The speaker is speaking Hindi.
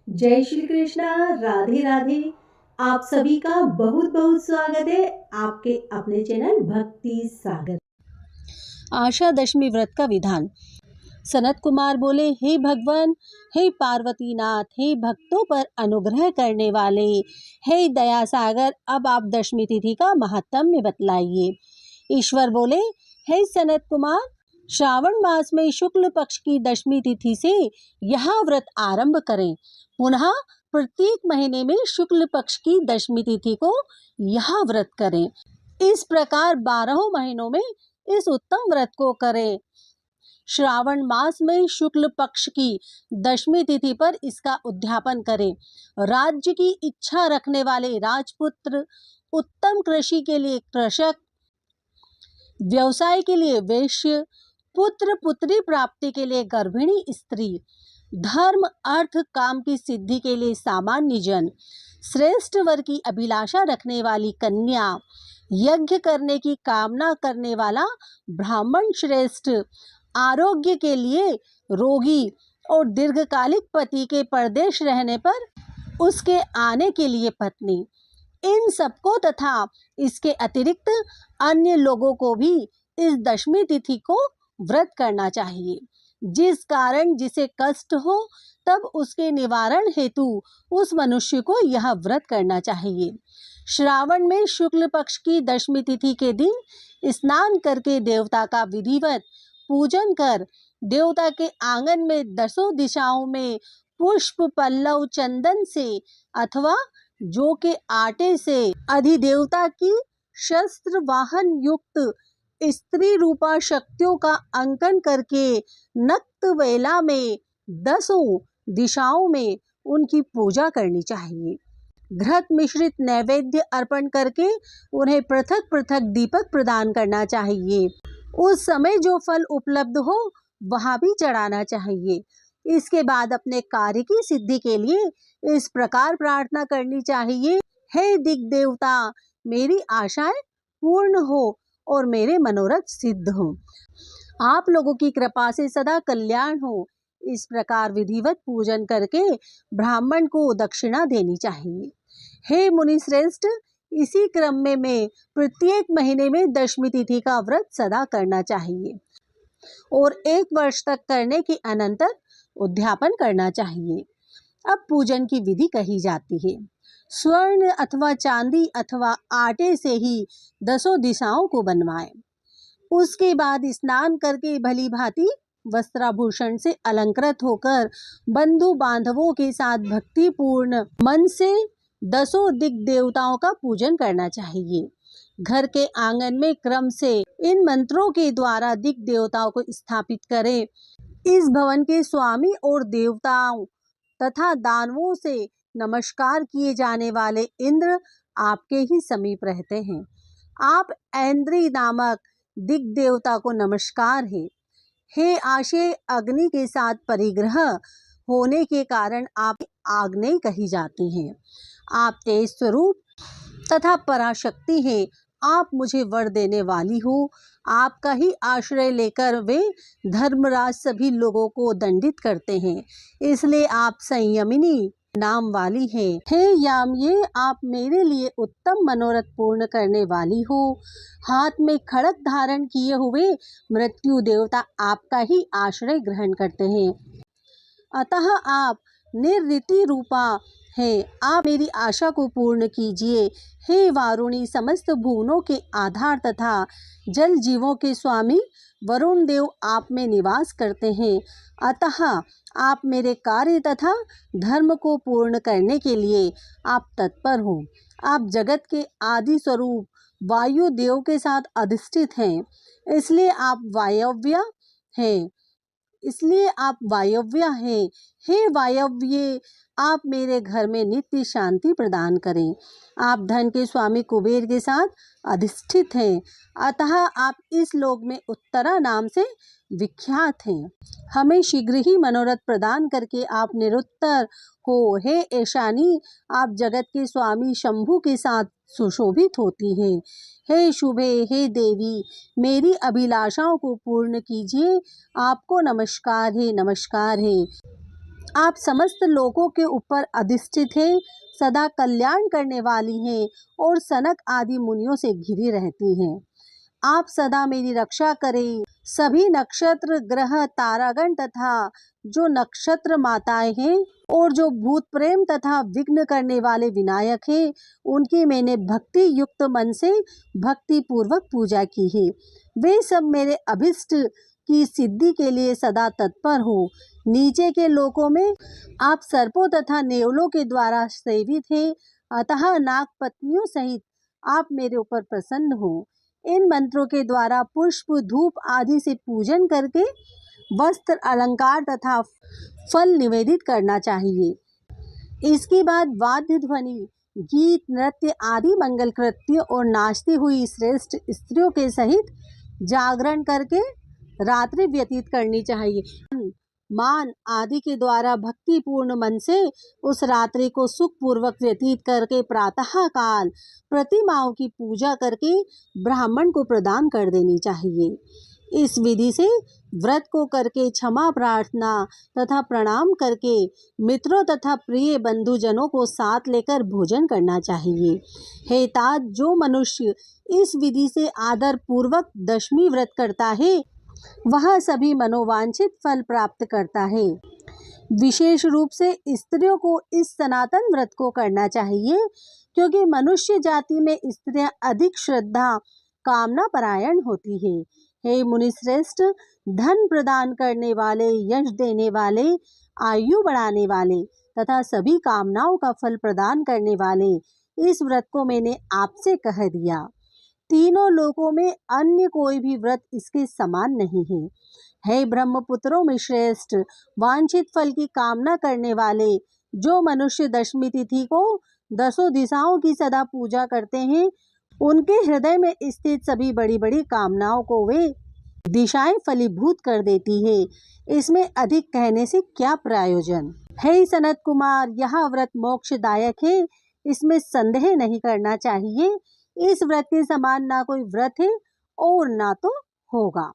जय श्री कृष्णा, राधे राधे। आप सभी का बहुत बहुत स्वागत है आपके अपने चैनल भक्ति सागर। आशा दशमी व्रत का विधान। सनत कुमार बोले, हे भगवान, हे पार्वती नाथ, हे भक्तों पर अनुग्रह करने वाले, हे दया सागर, अब आप दशमी तिथि का महात्म्य बतलाइए। ईश्वर बोले, हे सनत कुमार, श्रावण मास में शुक्ल पक्ष की दशमी तिथि से यह व्रत आरंभ करें। पुनः प्रत्येक महीने में शुक्ल पक्ष की दशमी तिथि को यह व्रत करें। इस प्रकार 12 महीनों में इस उत्तम व्रत को करें। श्रावण मास में शुक्ल पक्ष की दशमी तिथि पर इसका उद्यापन करें। राज्य की इच्छा रखने वाले राजपुत्र, उत्तम कृषि के लिए कृषक, व्यवसाय के लिए वैश्य, पुत्र पुत्री प्राप्ति के लिए गर्भिणी स्त्री, धर्म अर्थ काम की सिद्धि के लिए सामान्य जन, श्रेष्ठ वर की अभिलाषा रखने वाली कन्या, यज्ञ करने की कामना करने वाला ब्राह्मण श्रेष्ठ, आरोग्य के लिए रोगी और दीर्घकालिक पति के परदेश रहने पर उसके आने के लिए पत्नी, इन सबको तथा इसके अतिरिक्त अन्य लोगों को भी इस दशमी तिथि को व्रत करना चाहिए। जिस कारण जिसे कष्ट हो तब उसके निवारण हेतु उस मनुष्य को यह व्रत करना चाहिए। श्रावण में शुक्ल पक्ष की दशमी तिथि के दिन स्नान करके देवता का विधिवत पूजन कर देवता के आंगन में दसों दिशाओं में पुष्प पल्लव चंदन से अथवा जौ के आटे से अधिदेवता की शस्त्र वाहन युक्त स्त्री रूपा शक्तियों का अंकन करके नक्त वेला में दसों दिशाओं में उनकी पूजा करनी चाहिए। घृत मिश्रित नैवेद्य अर्पण करके उन्हें पृथक पृथक दीपक प्रदान करना चाहिए। उस समय जो फल उपलब्ध हो वहां भी चढ़ाना चाहिए। इसके बाद अपने कार्य की सिद्धि के लिए इस प्रकार प्रार्थना करनी चाहिए, हे दिग् देवता, मेरी आशाएं पूर्ण हो और मेरे मनोरथ सिद्ध हो। आप लोगों की कृपा से सदा कल्याण हो। इस प्रकार विधिवत पूजन करके ब्राह्मण को दक्षिणा देनी चाहिए। हे मुनि श्रेष्ठ, इसी क्रम में मैं प्रत्येक महीने में दशमी तिथि का व्रत सदा करना चाहिए और 1 वर्ष तक करने के अनंतर उद्यापन करना चाहिए। अब पूजन की विधि कही जाती है। स्वर्ण अथवा चांदी अथवा आटे से ही दसों दिशाओं को बनवाएं। उसके बाद स्नान करके भली भांति वस्त्राभूषण से अलंकृत होकर बंधु बांधवों के साथ भक्तिपूर्ण मन से दसों दिग् देवताओं का पूजन करना चाहिए। घर के आंगन में क्रम से इन मंत्रों के द्वारा दिग् देवताओं को स्थापित करें। इस भवन के स्वामी और देवताओं तथा दानवों से नमस्कार किए जाने वाले इंद्र आपके ही समीप रहते हैं। आप ऐन्द्री नामक दिग् देवता को नमस्कार है। हे आशे, अग्नि के साथ परिग्रह होने के कारण आप आग्नेय कही जाती हैं। आप तेज स्वरूप तथा पराशक्ति हैं। आप मुझे वर देने वाली हो। आपका ही आश्रय लेकर वे धर्मराज सभी लोगों को दंडित करते हैं, इसलिए आप संयमिनी नाम वाली हैं। हे याम्ये, आप मेरे लिए उत्तम मनोरथ पूर्ण करने वाली हो। हाथ में खड़ग धारण किए हुए मृत्यु देवता आपका ही आश्रय ग्रहण करते हैं, अतः आप निर्ऋति रूपा है। आप मेरी आशा को पूर्ण कीजिए। हे वारुणी, समस्त भुवनों के आधार तथा जल जीवों के स्वामी वरुण देव आप में निवास करते हैं, अतः आप मेरे कार्य तथा धर्म को पूर्ण करने के लिए आप तत्पर हो। आप जगत के आदि स्वरूप वायु देव के साथ अधिष्ठित हैं, इसलिए आप वायव्य हैं। हे वायव्य, आप मेरे घर में नित्य शांति प्रदान करें। आप धन के स्वामी कुबेर के साथ अधिष्ठित हैं, अतः आप इस लोक में उत्तरा नाम से विख्यात हैं। हमें शीघ्र ही मनोरथ प्रदान करके आप निरुत्तर हो। हे ऐशानी, आप जगत के स्वामी शंभु के साथ सुशोभित होती हैं। हे शुभे, हे देवी, मेरी अभिलाषाओं को पूर्ण कीजिए। आपको नमस्कार है, नमस्कार है। आप समस्त लोगों के ऊपर अधिष्ठित हैं, सदा कल्याण करने वाली हैं और सनक आदि मुनियों से घिरी रहती हैं। आप सदा मेरी रक्षा करें। सभी नक्षत्र ग्रह तारागण तथा जो नक्षत्र माताएं हैं और जो भूत प्रेम तथा विघ्न करने वाले विनायक हैं, उनकी मैंने भक्ति युक्त मन से भक्ति पूर्वक पूजा की है। वे सब मेरे अभिष्ट की सिद्धि के लिए सदा तत्पर हो। नीचे के लोकों में आप सर्पों तथा नेवलों के द्वारा सेवित हैं, अतः नाग पत्नियों सहित आप मेरे ऊपर प्रसन्न हो। इन मंत्रों के द्वारा पुष्प धूप आदि से पूजन करके वस्त्र अलंकार तथा फल निवेदित करना चाहिए। इसके बाद वाद्य ध्वनि गीत नृत्य आदि मंगल कृत्य और नाचती हुई श्रेष्ठ स्त्रियों के सहित जागरण करके रात्रि व्यतीत करनी चाहिए। मान आदि के द्वारा भक्ति पूर्ण मन से उस रात्रि को सुख पूर्वक व्यतीत करके प्रातः काल प्रतिमाओं की पूजा करके ब्राह्मण को प्रदान कर देनी चाहिए। इस विधि से व्रत को करके क्षमा प्रार्थना तथा प्रणाम करके मित्रों तथा प्रिय बंधुजनों को साथ लेकर भोजन करना चाहिए। हे तात, जो मनुष्य इस विधि से आदर पूर्वक दशमी व्रत करता है वह सभी मनोवांछित फल प्राप्त करता है। विशेष रूप से स्त्रियों को इस सनातन व्रत को करना चाहिए, क्योंकि मनुष्य जाति में स्त्रियां अधिक श्रद्धा कामना परायण होती है। हे मुनिश्रेष्ठ, धन प्रदान करने वाले, यश देने वाले, आयु बढ़ाने वाले तथा सभी कामनाओं का फल प्रदान करने वाले इस व्रत को मैंने आपसे कह दिया। तीनों लोकों में अन्य कोई भी व्रत इसके समान नहीं है। हे ब्रह्मपुत्रों में श्रेष्ठ, वांछित फल की कामना करने वाले जो मनुष्य दशमी तिथि को 10 दिशाओं की सदा पूजा करते हैं, उनके हृदय में स्थित सभी बड़ी बड़ी कामनाओं को वे दिशाएं फलीभूत कर देती है। इसमें अधिक कहने से क्या प्रयोजन। हे सनत कुमार, यह व्रत मोक्षदायक है, इसमें संदेह नहीं करना चाहिए। इस व्रत के समान ना कोई व्रत है और ना तो होगा।